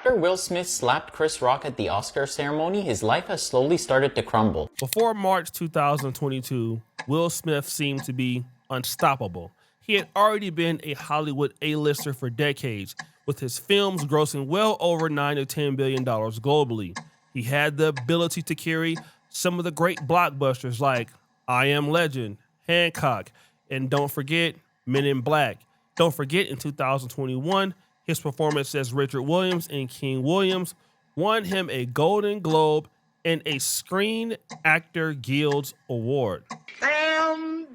After Will Smith slapped Chris Rock at the Oscar ceremony, his life has slowly started to crumble. Before March 2022, Will Smith seemed to be unstoppable. He had already been a Hollywood A-lister for decades, with his films grossing well over $9 to $10 billion globally. He had the ability to carry some of the great blockbusters like I Am Legend, Hancock, and don't forget Men in Black. Don't forget in 2021, his performance as Richard Williams in King Williams won him a Golden Globe and a Screen Actor Guild's Award. Damn!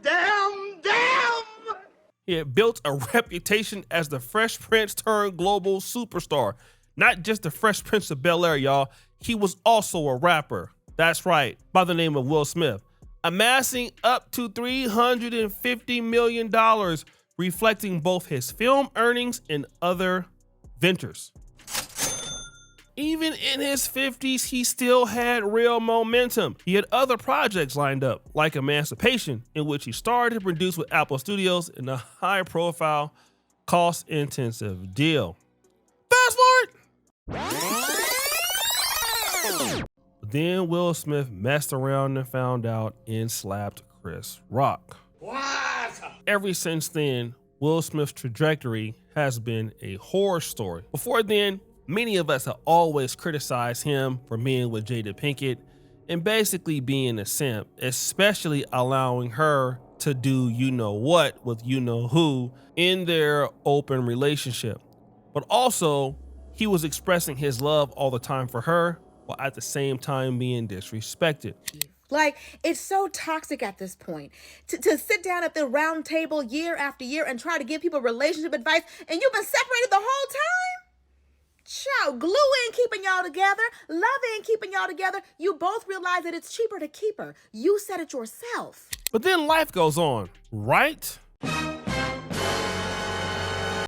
He had built a reputation as the Fresh Prince turned global superstar. Not just the Fresh Prince of Bel-Air, y'all. He was also a rapper. That's right, by the name of Will Smith, amassing up to $350 million, reflecting both his film earnings and other ventures. Even in his 50s, he still had real momentum. He had other projects lined up, like Emancipation, in which he starred and produced with Apple Studios in a high-profile, cost-intensive deal. Fast forward! Then Will Smith messed around and found out and slapped Chris Rock. What? Ever since then, Will Smith's trajectory has been a horror story. Before then, many of us have always criticized him for being with Jada Pinkett and basically being a simp, especially allowing her to do you-know-what with you-know-who in their open relationship. But also, he was expressing his love all the time for her, while at the same time being disrespected. Like, it's so toxic at this point to sit down at the round table year after year and try to give people relationship advice, and you've been separated the whole time? Child, glue ain't keeping y'all together. Love ain't keeping y'all together. You both realize that it's cheaper to keep her. You said it yourself. But then life goes on, right?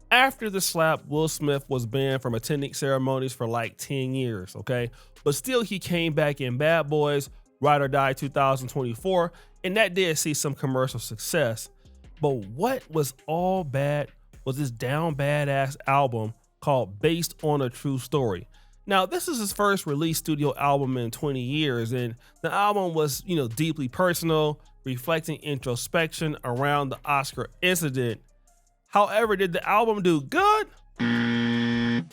After the slap, Will Smith was banned from attending ceremonies for like 10 years, okay? But still, he came back in Bad Boys, Ride or Die 2024, and that did see some commercial success. But what was all bad was this down badass album called Based on a True Story. Now, this is his first released studio album in 20 years, and the album was, deeply personal, reflecting introspection around the Oscar incident. However, did the album do good?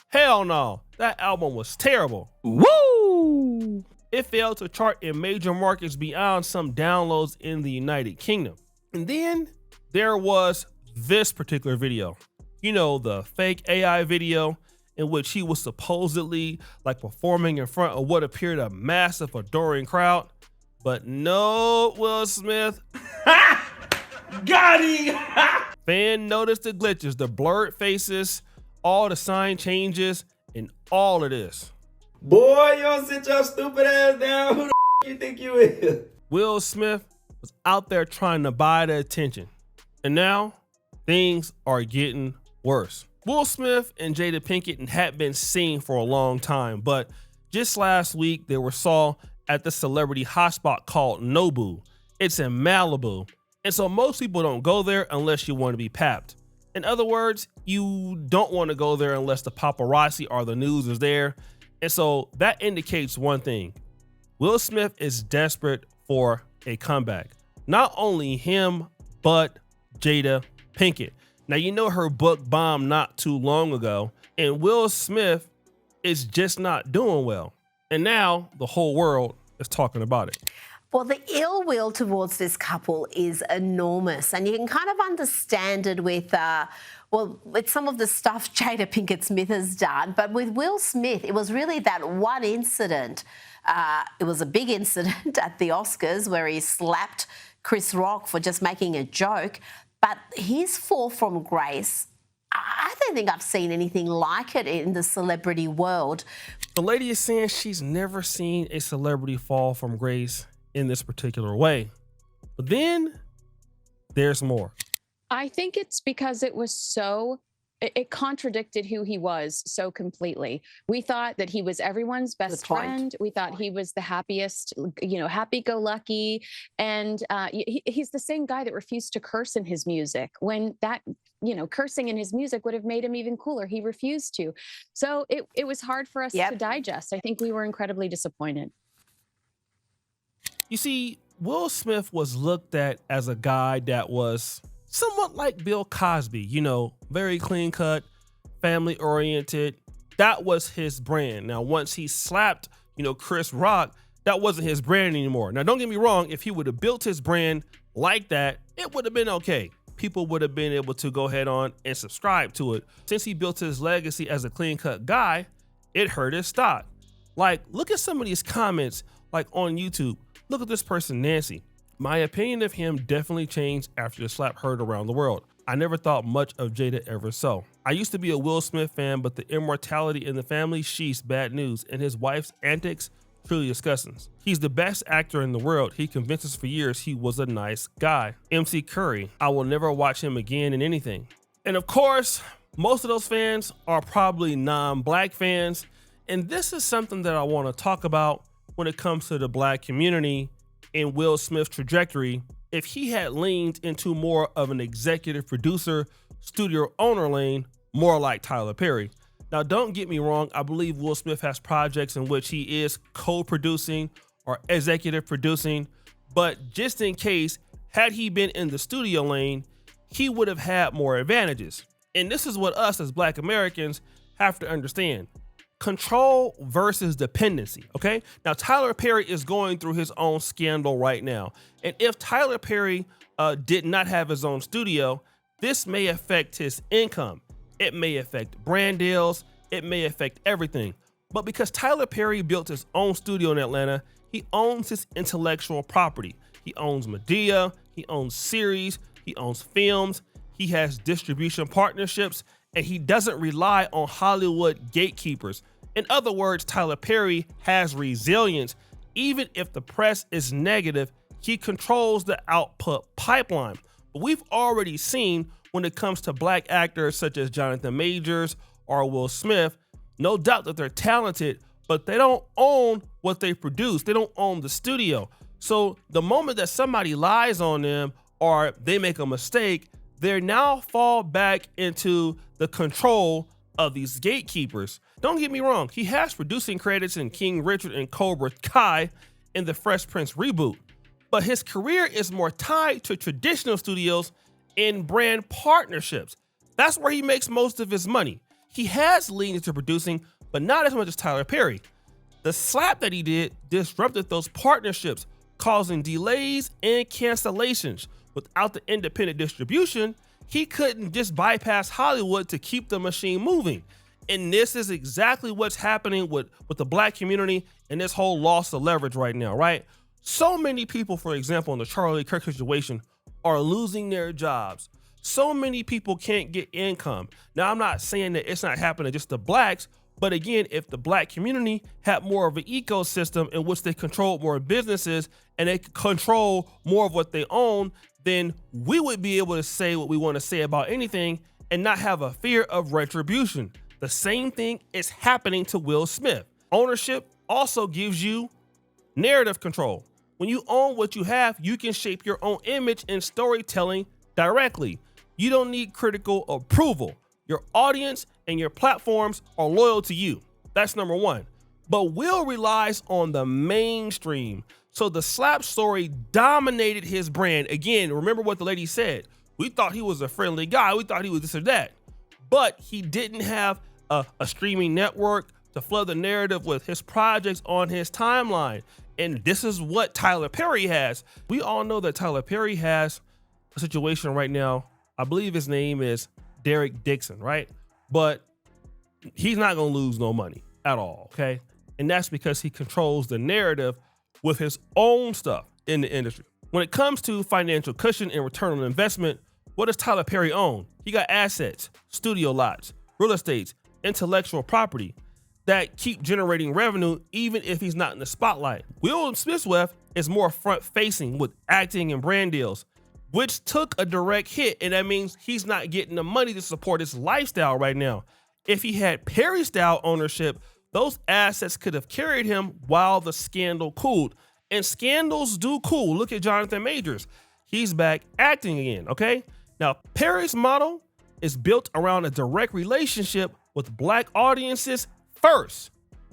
Hell no. That album was terrible. Woo! It failed to chart in major markets beyond some downloads in the United Kingdom. And then there was this particular video. The fake AI video in which he was supposedly performing in front of what appeared a massive adoring crowd. But no, Will Smith. Got him! Fan noticed the glitches, the blurred faces, all the sign changes, and all of this. Boy, you don't sit your stupid ass down. Who the you think you is? Will Smith was out there trying to buy the attention. And now, things are getting worse. Will Smith and Jada Pinkett had been seen for a long time, but just last week they were saw at the celebrity hotspot called Nobu. It's in Malibu. And so most people don't go there unless you want to be papped. In other words, you don't want to go there unless the paparazzi or the news is there. And so that indicates one thing. Will Smith is desperate for a comeback. Not only him, but Jada Pinkett. Now, her book bombed not too long ago, and Will Smith is just not doing well. And now the whole world is talking about it. Well, the ill will towards this couple is enormous, and you can kind of understand it with some of the stuff Jada Pinkett Smith has done. But with Will Smith, it was really that one incident. It was a big incident at the Oscars where he slapped Chris Rock for just making a joke. But his fall from grace, I don't think I've seen anything like it in the celebrity world. The lady is saying she's never seen a celebrity fall from grace in this particular way. But then there's more. I think it's because it was so it contradicted who he was so completely. We thought that he was everyone's best friend. We thought he was the happiest, happy-go-lucky. And he's the same guy that refused to curse in his music when that, cursing in his music would have made him even cooler. He refused to. So it was hard for us to digest. I think we were incredibly disappointed. You see, Will Smith was looked at as a guy that was somewhat like Bill Cosby, very clean cut, family oriented. That was his brand. Now, once he slapped, Chris Rock, that wasn't his brand anymore. Now, don't get me wrong. If he would have built his brand like that, it would have been okay. People would have been able to go ahead on and subscribe to it. Since he built his legacy as a clean cut guy, it hurt his stock. Like, look at some of these comments, like on YouTube. Look at this person, Nancy. My opinion of him definitely changed after the slap heard around the world. I never thought much of Jada ever so. I used to be a Will Smith fan, but the immortality in the family, she's bad news, and his wife's antics, truly disgusting. He's the best actor in the world. He convinced us for years he was a nice guy. MC Curry, I will never watch him again in anything. And of course, most of those fans are probably non-black fans, and this is something that I want to talk about when it comes to the black community and Will Smith's trajectory. If he had leaned into more of an executive producer, studio owner lane, more like Tyler Perry. Now, don't get me wrong. I believe Will Smith has projects in which he is co-producing or executive producing, but just in case, had he been in the studio lane, he would have had more advantages. And this is what us as black Americans have to understand. Control versus dependency, okay? Now, Tyler Perry is going through his own scandal right now. And if Tyler Perry did not have his own studio, this may affect his income. It may affect brand deals. It may affect everything. But because Tyler Perry built his own studio in Atlanta, he owns his intellectual property. He owns media, he owns series, he owns films, he has distribution partnerships, and he doesn't rely on Hollywood gatekeepers. In other words, Tyler Perry has resilience. Even if the press is negative, he controls the output pipeline. But we've already seen when it comes to black actors such as Jonathan Majors or Will Smith, no doubt that they're talented, but they don't own what they produce. They don't own the studio. So the moment that somebody lies on them or they make a mistake, they now fall back into the control of these gatekeepers. Don't get me wrong, he has producing credits in King Richard and Cobra Kai in the Fresh Prince reboot, but his career is more tied to traditional studios and brand partnerships. That's where he makes most of his money. He has leaned into producing, but not as much as Tyler Perry. The slap that he did disrupted those partnerships, causing delays and cancellations. Without the independent distribution, he couldn't just bypass Hollywood to keep the machine moving. And this is exactly what's happening with the black community and this whole loss of leverage right now, right? So many people, for example, in the Charlie Kirk situation, are losing their jobs. So many people can't get income. Now, I'm not saying that it's not happening to just the blacks, but again, if the black community had more of an ecosystem in which they control more businesses and they control more of what they own, then we would be able to say what we want to say about anything and not have a fear of retribution. The same thing is happening to Will Smith. Ownership also gives you narrative control. When you own what you have, you can shape your own image and storytelling directly. You don't need critical approval. Your audience and your platforms are loyal to you. That's number one. But Will relies on the mainstream. So the slap story dominated his brand. Again, remember what the lady said. We thought he was a friendly guy. We thought he was this or that. But he didn't have a streaming network to flood the narrative with his projects on his timeline. And this is what Tyler Perry has. We all know that Tyler Perry has a situation right now. I believe his name is Derek Dixon, right? But he's not going to lose no money at all, okay? And that's because he controls the narrative with his own stuff in the industry. When it comes to financial cushion and return on investment, what does Tyler Perry own? He got assets, studio lots, real estate, intellectual property that keep generating revenue even if he's not in the spotlight. Will Smith's is more front-facing with acting and brand deals, which took a direct hit, and that means he's not getting the money to support his lifestyle right now. If he had Perry-style ownership, those assets could have carried him while the scandal cooled. And scandals do cool. Look at Jonathan Majors. He's back acting again, okay? Now, Perry's model is built around a direct relationship with black audiences first,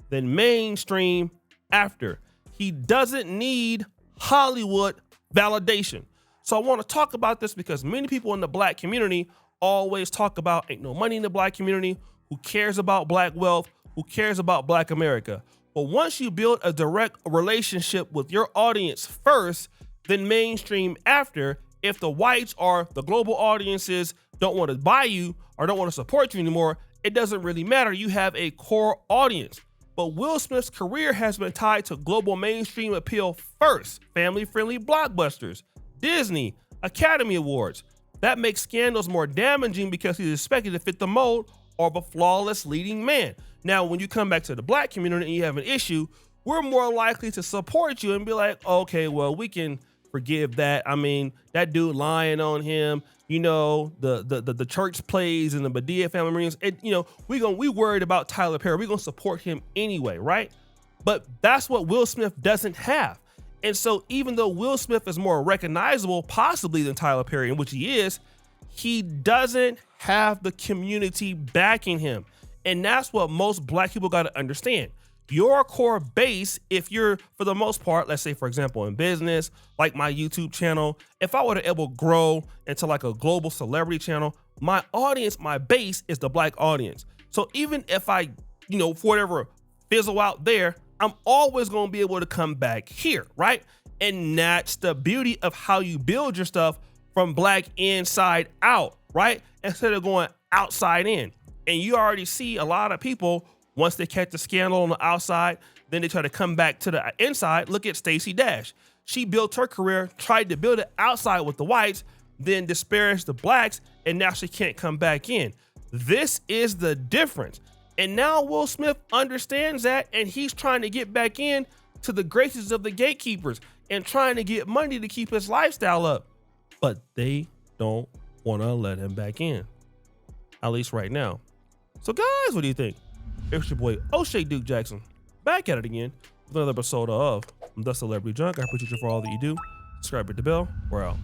then mainstream after. He doesn't need Hollywood validation. So I want to talk about this because many people in the black community always talk about ain't no money in the black community, who cares about black wealth, who cares about black America. But once you build a direct relationship with your audience first, then mainstream after, if the whites or the global audiences don't want to buy you or don't want to support you anymore, it doesn't really matter. You have a core audience. But Will Smith's career has been tied to global mainstream appeal first. Family-friendly blockbusters, Disney, Academy Awards. That makes scandals more damaging because he's expected to fit the mold of a flawless leading man. Now, when you come back to the black community and you have an issue, we're more likely to support you and be like, okay, well, we can forgive that. I mean, that dude lying on him, you know, the church plays and the Medea family reunions, we worried about Tyler Perry. We're gonna support him anyway, right? But that's what Will Smith doesn't have. And so even though Will Smith is more recognizable possibly than Tyler Perry, in which he is, he doesn't have the community backing him. And that's what most black people got to understand. Your core base, if you're, for the most part, let's say, for example, in business, like my YouTube channel, if I were to ever grow into like a global celebrity channel, my audience, my base is the black audience. So even if I, for whatever, fizzle out there, I'm always going to be able to come back here, right? And that's the beauty of how you build your stuff from black inside out, right? Instead of going outside in. And you already see a lot of people, once they catch the scandal on the outside, then they try to come back to the inside. Look at Stacey Dash. She built her career, tried to build it outside with the whites, then disparaged the blacks, and now she can't come back in. This is the difference. And now Will Smith understands that, and he's trying to get back in to the graces of the gatekeepers and trying to get money to keep his lifestyle up. But they don't want to let him back in, at least right now. So guys, what do you think? It's your boy O'Shea Duke Jackson, back at it again with another episode of The Celebrity Junk. I appreciate you for all that you do. Subscribe, hit the bell. We're out.